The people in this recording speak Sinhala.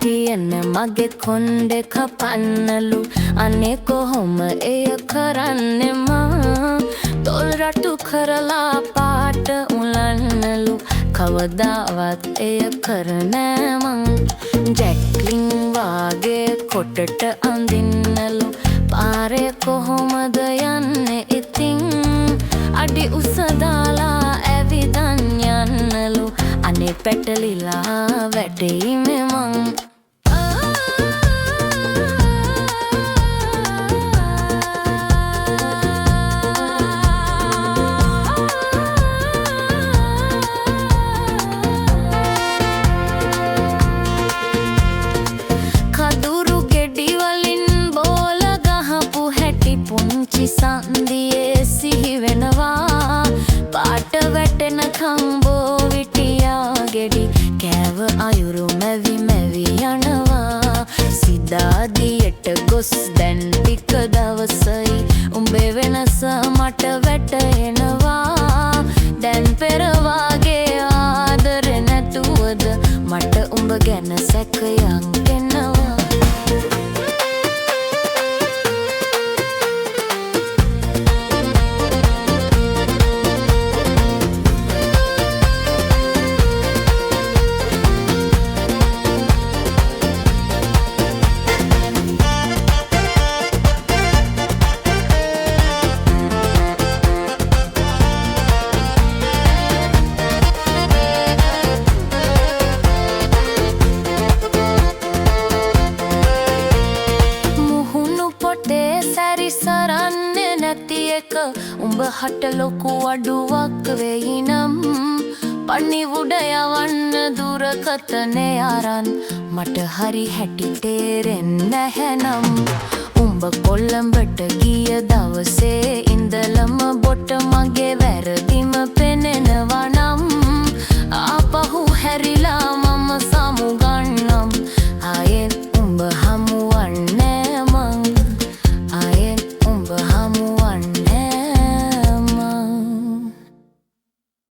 තියෙන මගේ කොණ්ඩේ කපන්නලු අනේ කොහොම එය කරන්නේ මා තොල් රටු කරලා පාට උලන්නලු කවදාවත් එය කරනෑ මං ජැක්ලින් වාගේ කොටට අඳින්නලු පාරේ කොහොමද යන්නේ ඉතින් අඩි උස දාලා ඇවිදන් යන්නලු අනේ පැටලිලා වැටෙයිමේ මං සන්දියේ සිහි වෙනවා පාට වැටෙන කම්බෝ විටියා ගෙඩි කෑව අයුරු මැවි මැවි යනවා සිතාදියට ගොස් දැන් ටික දවසයි උඹේ වෙනස මට වැටෙනවා දැන් පෙර වාගේ ආදරේ නැතුවද මට උඹ ගැන සැකයක් එනවා සරන්නේ නැති එක උඹ හට ලොකු අඩුවක් වෙයි නම් පණිවුඩ යවන්න දුරකතනේ අරන් මට හරි හැටි තේරෙන්නේ නැහැ නම් උඹ කොළඹට ගිය දවසේ ඉඳලම බොට මගේ වැරදිම පෙනෙනවා නම් ආපහු හැරිලා